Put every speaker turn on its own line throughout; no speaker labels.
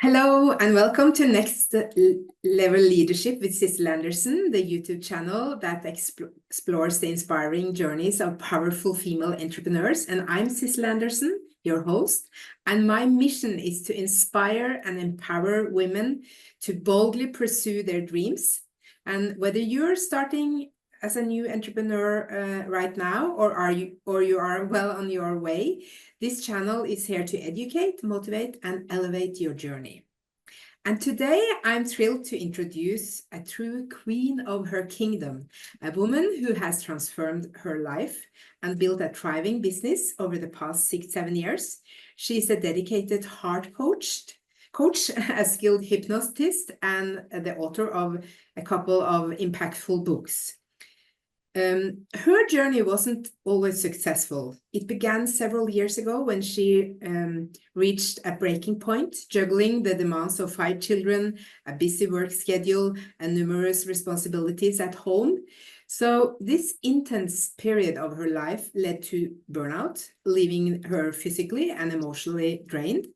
Hello and welcome to Next Level Leadership with Sissel Anderson, the YouTube channel that explores the inspiring journeys of powerful female entrepreneurs. And I'm Sissel Anderson, your host, and my mission is to inspire and empower women to boldly pursue their dreams. And whether you're starting as a new entrepreneur right now, or you are well on your way, this channel is here to educate, motivate, and elevate your journey. And today I'm thrilled to introduce a true queen of her kingdom, a woman who has transformed her life and built a thriving business over the past 6-7 years. She is a dedicated heart coach, a skilled hypnotist, and the author of a couple of impactful books. Her journey wasn't always successful. It began several years ago when she reached a breaking point, juggling the demands of 5 children, a busy work schedule, and numerous responsibilities at home. So this intense period of her life led to burnout, leaving her physically and emotionally drained.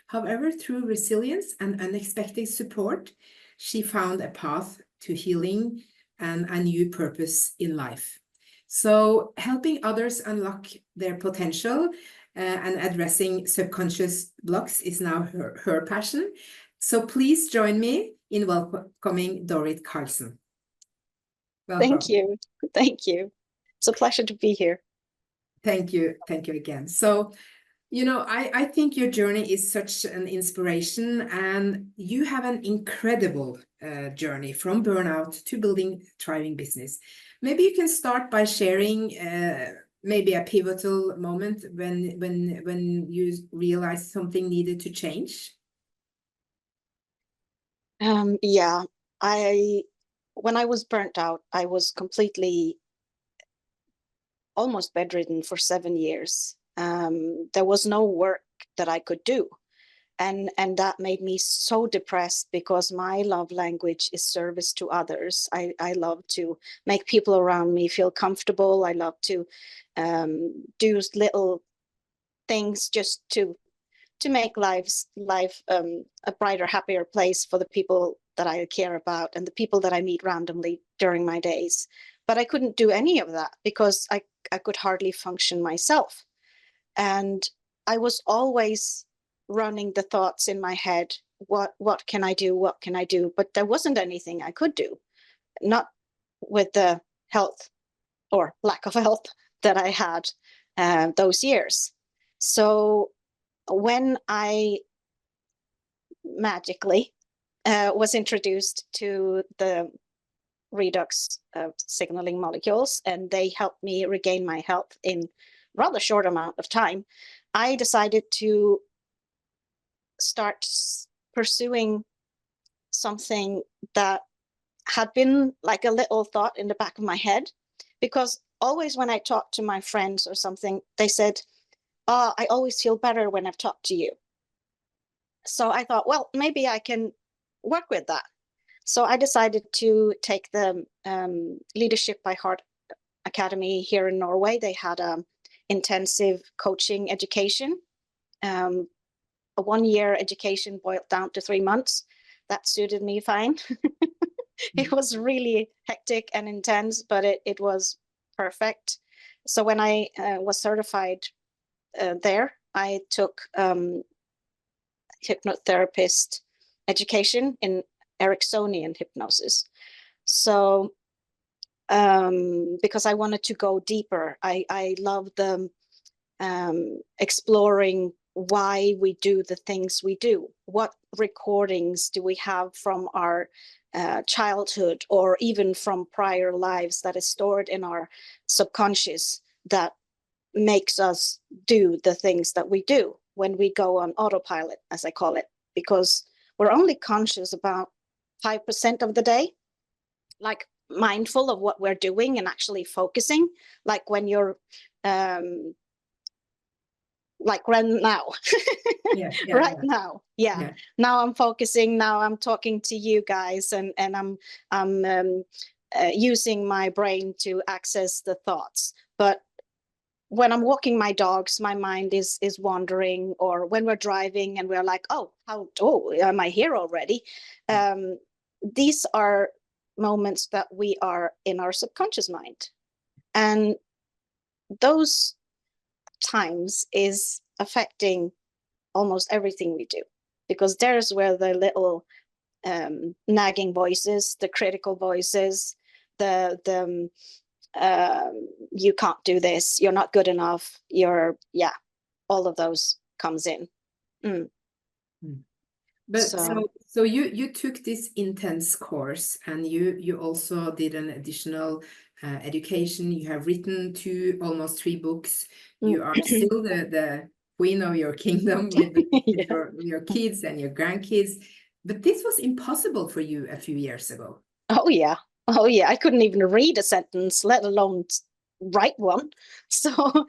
However, through resilience and unexpected support, she found a path to healing and a new purpose in life. So helping others unlock their potential and addressing subconscious blocks is now her passion. So please join me in welcoming Dorrit Karlsen. Welcome.
Thank you. Thank you. It's a pleasure to be here.
Thank you. Thank you again. So, you know, I think your journey is such an inspiration, and you have an incredible journey from burnout to building thriving business. Maybe you can start by sharing maybe a pivotal moment when you realized something needed to change.
Yeah, when I was burnt out, I was completely almost bedridden for 7 years. There was no work that I could do. And that made me so depressed because my love language is service to others. I love to make people around me feel comfortable. I love to do little things just to make life a brighter, happier place for the people that I care about and the people that I meet randomly during my days. But I couldn't do any of that because I could hardly function myself. And I was always running the thoughts in my head, what can I do? What can I do? But there wasn't anything I could do, not with the health or lack of health that I had those years. So when I magically was introduced to the redox signaling molecules, and they helped me regain my health in rather short amount of time, I decided to start pursuing something that had been like a little thought in the back of my head, because always when I talked to my friends or something, they said, "Oh, I always feel better when I've talked to you." So I thought, well, maybe I can work with that. So I decided to take the Leadership by Heart Academy here in Norway. They had a intensive coaching education, a 1-year education boiled down to 3 months. That suited me fine. It was really hectic and intense, but it was perfect. So when I was certified there, I took hypnotherapist education in Ericksonian hypnosis. So because I wanted to go deeper, I love the exploring why we do the things we do. What recordings do we have from our childhood or even from prior lives that is stored in our subconscious that makes us do the things that we do when we go on autopilot, as I call it, because we're only conscious about 5% of the day, like mindful of what we're doing and actually focusing, like when you're like right now. Now. Now I'm focusing, now I'm talking to you guys, and I'm using my brain to access the thoughts. But when I'm walking my dogs, my mind is wandering, or when we're driving and we're like, oh, am I here already? These are moments that we are in our subconscious mind. And those times is affecting almost everything we do, because there's where the little nagging voices, the critical voices, the you can't do this, you're not good enough, all of those comes in.
But so you took this intense course, and you also did an additional education. You have written almost 3 books. You are still the queen of your kingdom with your kids and your grandkids. But this was impossible for you a few years ago.
Oh yeah, I couldn't even read a sentence, let alone write one. So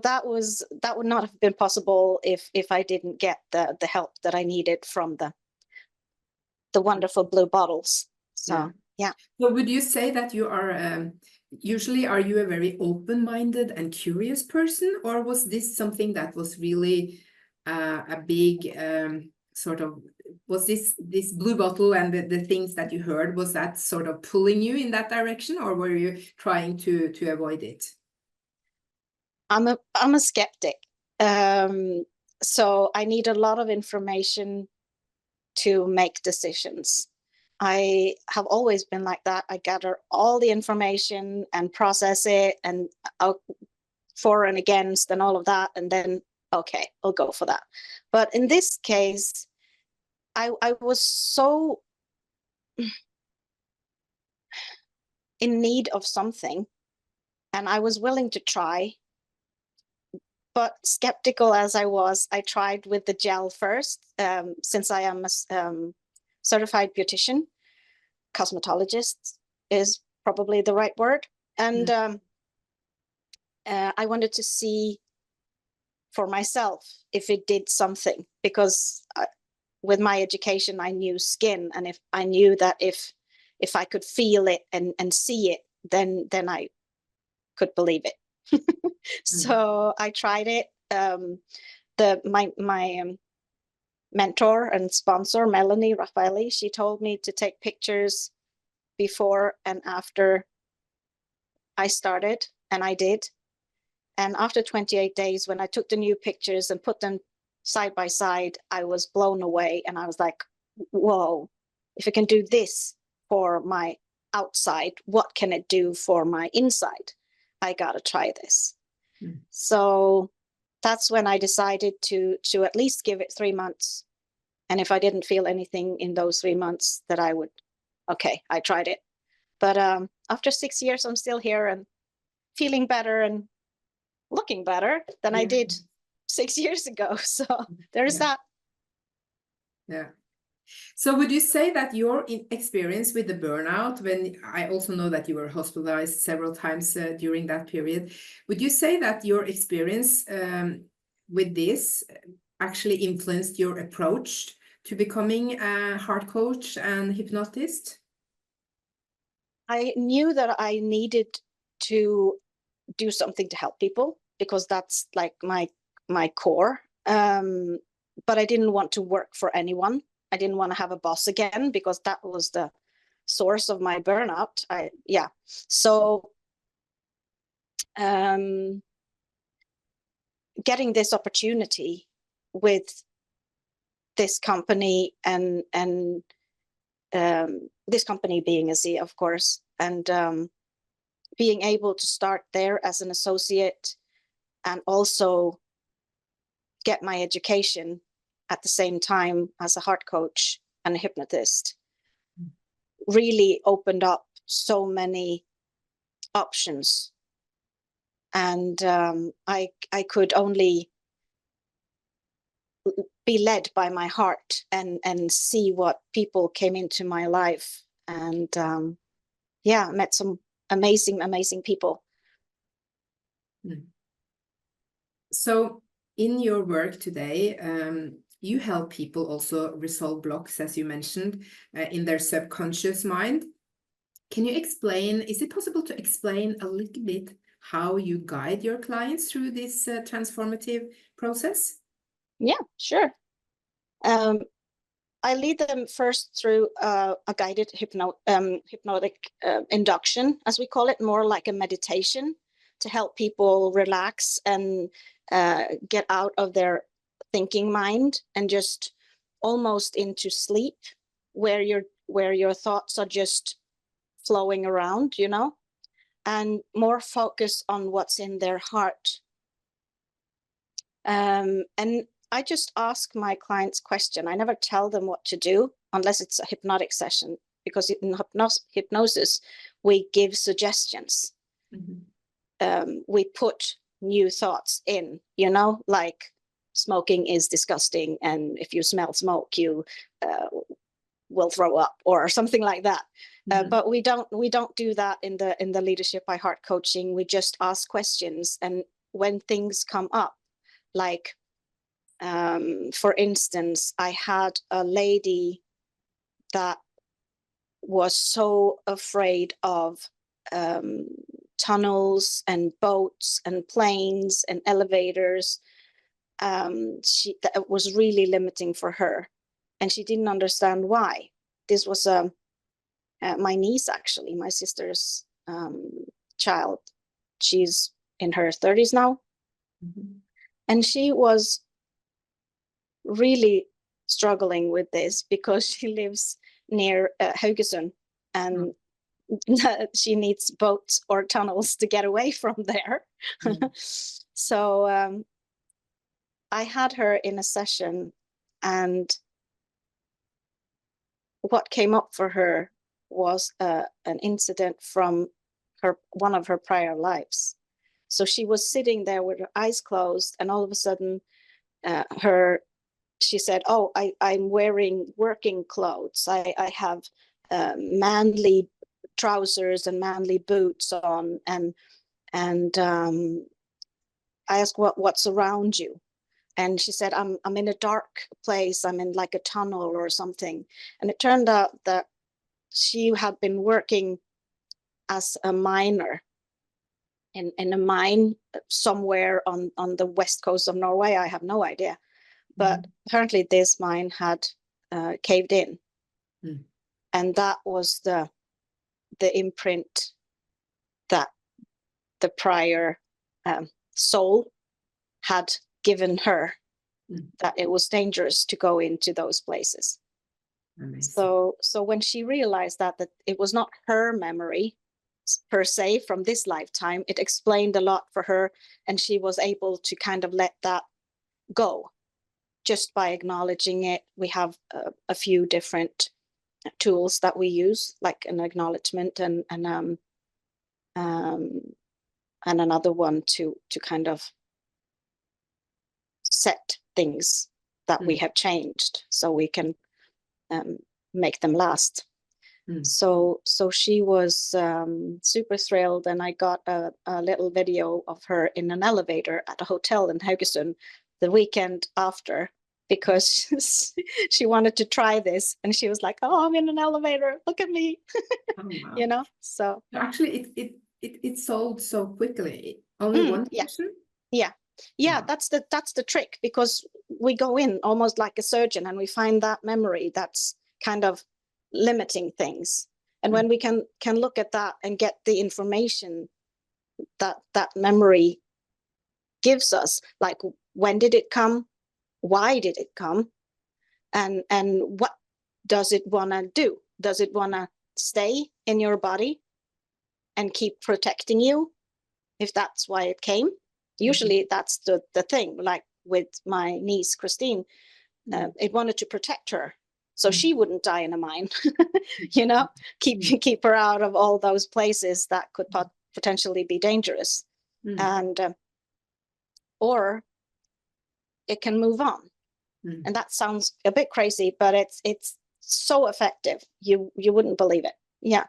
that would not have been possible if I didn't get the help that I needed from the wonderful blue bottles. So yeah.
So would you say that you are usually, are you a very open-minded and curious person, or was this something that was really a big sort of, was this blue bottle and the things that you heard, was that sort of pulling you in that direction, or were you trying to avoid it?
I'm a skeptic. So I need a lot of information to make decisions. I have always been like that. I gather all the information and process it, and for and against and all of that, and then okay, I'll go for that. But in this case, I was so in need of something, and I was willing to try. But skeptical as I was, I tried with the gel first, since I am a certified beautician. Cosmetologist is probably the right word. And I wanted to see for myself if it did something, because with my education, I knew skin. And if I knew that if I could feel it and see it, then I could believe it. So I tried it. My mentor and sponsor, Melanie Raffaelli, she told me to take pictures before and after I started, and I did. And after 28 days, when I took the new pictures and put them side by side, I was blown away. And I was like, whoa, if it can do this for my outside, what can it do for my inside? I gotta try this. So that's when I decided to at least give it 3 months. And if I didn't feel anything in those 3 months, that I would, okay, I tried it. But after 6 years, I'm still here and feeling better and looking better than I did 6 years ago. So there's that.
Yeah. So would you say that your experience with the burnout, when I also know that you were hospitalized several times during that period, would you say that your experience with this actually influenced your approach to becoming a heart coach and hypnotist?
I knew that I needed to do something to help people, because that's like my core. But I didn't want to work for anyone. I didn't want to have a boss again, because that was the source of my burnout. So getting this opportunity with this company, and this company being Azia, of course, and being able to start there as an associate and also get my education at the same time as a heart coach and a hypnotist really opened up so many options. And I could only be led by my heart and see what people came into my life. And met some amazing people.
So in your work today, you help people also resolve blocks, as you mentioned, in their subconscious mind. Can you explain, is it possible to explain a little bit how you guide your clients through this transformative process?
Yeah, sure. I lead them first through a guided hypnotic induction, as we call it, more like a meditation to help people relax and get out of their thinking mind and just almost into sleep, where your thoughts are just flowing around, you know, and more focus on what's in their heart. And I just ask my clients question. I never tell them what to do unless it's a hypnotic session, because in hypnosis, we give suggestions. We put new thoughts in, you know, like smoking is disgusting, and if you smell smoke, you will throw up, or something like that. But we don't do that in the Leadership by Heart coaching. We just ask questions, and when things come up, like for instance, I had a lady that was so afraid of tunnels and boats and planes and elevators. That was really limiting for her, and she didn't understand why. This was my niece, actually, my sister's child. She's in her 30s now. And she was really struggling with this because she lives near Haugesund, and she needs boats or tunnels to get away from there. So I had her in a session, and what came up for her was an incident from one of her prior lives. So she was sitting there with her eyes closed, and all of a sudden she said, oh, I'm wearing working clothes. I have manly trousers and manly boots on, and I asked, what's around you? And she said, I'm in a dark place. I'm in like a tunnel or something. And it turned out that she had been working as a miner in a mine somewhere on the west coast of Norway. I have no idea. But apparently this mine had caved in. And that was the imprint that the prior soul had given her, that it was dangerous to go into those places. So when she realized that it was not her memory per se from this lifetime, it explained a lot for her, and she was able to kind of let that go just by acknowledging it. We have a few different tools that we use, like an acknowledgement and another one to kind of set things that we have changed so we can make them last. So she was super thrilled, and I got a little video of her in an elevator at a hotel in Haugesund the weekend after, because she wanted to try this, and she was like, oh, I'm in an elevator, look at me. Oh, wow. You know, so
actually it sold so quickly. Only one session?
Yeah, that's the trick, because we go in almost like a surgeon, and we find that memory that's kind of limiting things. And when we can look at that and get the information that memory gives us, like when did it come, why did it come, and what does it want to do? Does it want to stay in your body and keep protecting you, if that's why it came? Usually that's the thing, like with my niece Christine, it wanted to protect her so she wouldn't die in a mine. You know, keep her out of all those places that could potentially be dangerous. And or it can move on. And that sounds a bit crazy, but it's so effective. You wouldn't believe it. Yeah.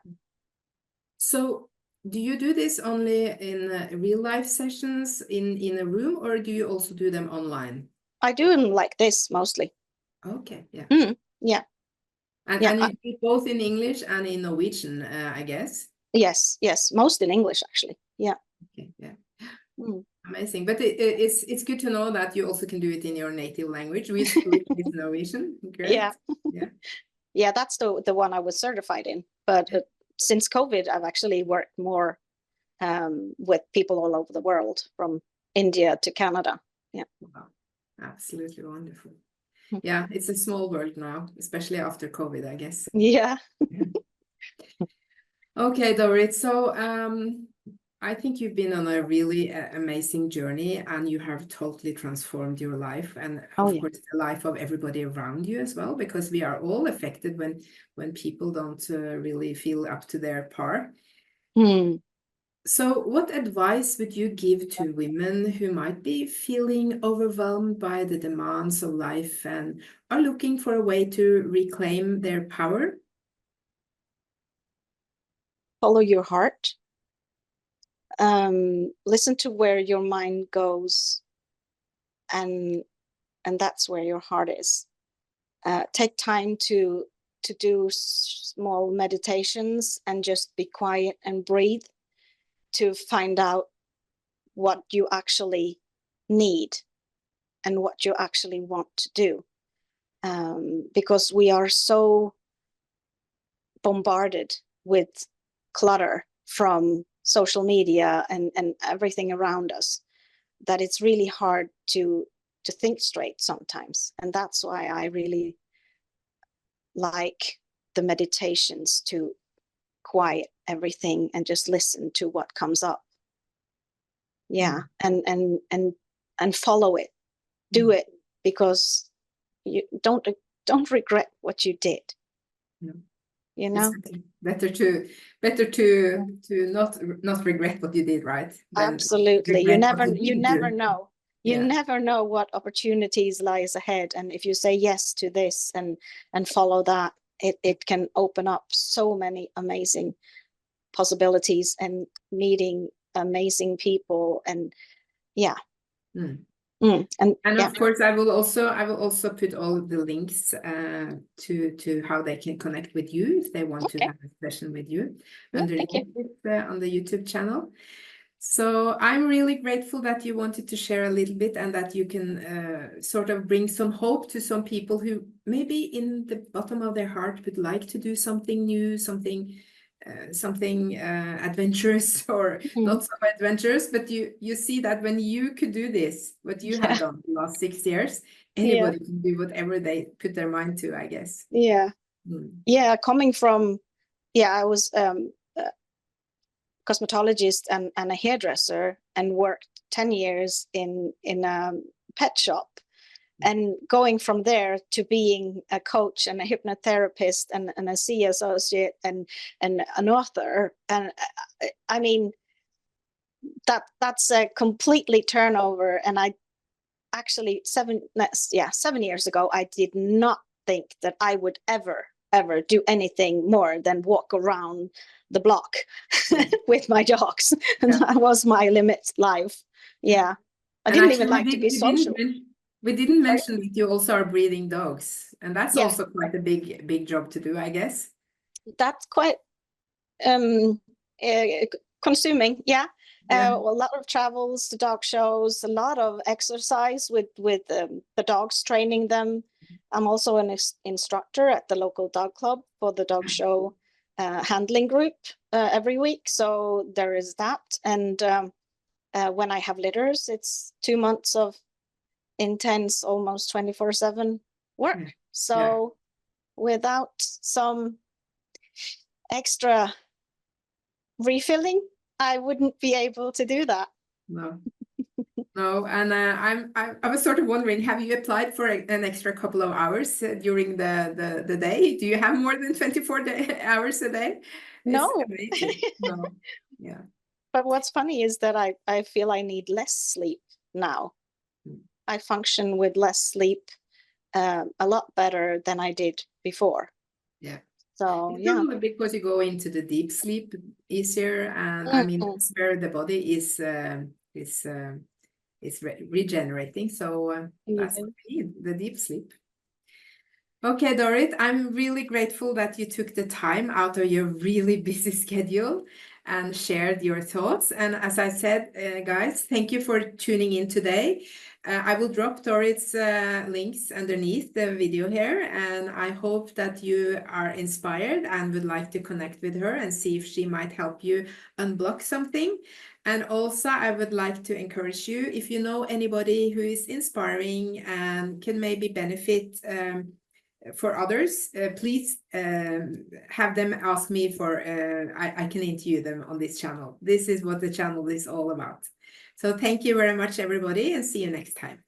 So do you do this only in real life sessions in a room, or do you also do them online?
I do them like this mostly.
Okay, yeah.
Yeah.
And you do it both in English and in Norwegian, I guess?
Yes, most in English, actually. Yeah.
Okay, yeah.
Mm.
Amazing. But it's good to know that you also can do it in your native language, which is Norwegian. Great.
Yeah.
Yeah.
Yeah, that's the one I was certified in. But since COVID, I've actually worked more with people all over the world, from India to Canada. Yeah.
Wow. Absolutely wonderful.
Mm.
Yeah, it's a small world now, especially after COVID, I guess.
Yeah.
Yeah. Okay, Dorrit. So I think you've been on a really amazing journey, and you have totally transformed your life, and
Oh,
of
yeah.
course the life of everybody around you as well, because we are all affected when people don't really feel up to their par.
Mm.
So what advice would you give to women who might be feeling overwhelmed by the demands of life and are looking for a way to reclaim their power?
Follow your heart. Listen to where your mind goes, and that's where your heart is. Take time to do small meditations and just be quiet and breathe to find out what you actually need and what you actually want to do. Because we are so bombarded with clutter from social media and everything around us that it's really hard to think straight sometimes. And that's why I really like the meditations, to quiet everything and just listen to what comes up. Yeah. And follow it, do it, because you don't regret what you did.
Yeah.
You
It's
know,
better to not regret what you did, right? Than
absolutely. You
regret what
never
you
you
didn't
never
do.
know. You
Yeah.
never know what opportunities lies ahead, and if you say yes to this and follow that, it can open up so many amazing possibilities and meeting amazing people. And yeah.
Mm.
And
And
yeah.
of course, I will also put all the links to how they can connect with you if they want to
Okay.
have a session with you
Yeah, thank you.
underneath it on the YouTube channel. So I'm really grateful that you wanted to share a little bit and that you can sort of bring some hope to some people who maybe in the bottom of their heart would like to do something new, something adventurous or not so adventurous, but you see that when you could do this, what you have
Yeah.
done the last 6 years,
Yeah.
anybody can do whatever they put their mind to, I guess.
Yeah.
Mm.
Yeah. Coming from, I was a cosmetologist and a hairdresser, and worked 10 years in a pet shop. And going from there to being a coach and a hypnotherapist and a C associate and an author. And I mean, that's a completely turnover. And I actually 7 years ago, I did not think that I would ever do anything more than walk around the block with my dogs. And
Yeah.
that was my limit life. Yeah. I
And
didn't even
actually,
like to be social.
we didn't
Sorry?
mention that you also are breeding dogs, and that's
Yeah,
also quite a big job to do, I guess.
that's quite um uh, consuming. Yeah.
Yeah.
A lot of travels to dog shows, a lot of exercise with the dogs, training them. I'm also an instructor at the local dog club for the dog show handling group every week, so there is that. And when I have litters, it's 2 months of intense, almost 24/7 work.
Yeah.
So without some extra refilling, I wouldn't be able to do that.
No. No, and I was sort of wondering, have you applied for an extra couple of hours during the day? Do you have more than 24 hours a day? It's
No.
amazing. No. Yeah.
But what's funny is that I feel I need less sleep now.
Mm.
I function with less sleep a lot better than I did before.
Yeah.
So
It's
yeah.
probably because you go into the deep sleep easier, and I mean that's where the body is regenerating. So that's what we need, the deep sleep. Okay, Dorrit, I'm really grateful that you took the time out of your really busy schedule and shared your thoughts. And as I said, guys, thank you for tuning in today. I will drop Dorrit's links underneath the video here, and I hope that you are inspired and would like to connect with her and see if she might help you unblock something. And also, I would like to encourage you, if you know anybody who is inspiring and can maybe benefit for others, please have them ask me for, I can interview them on this channel. This is what the channel is all about. So thank you very much, everybody, and see you next time.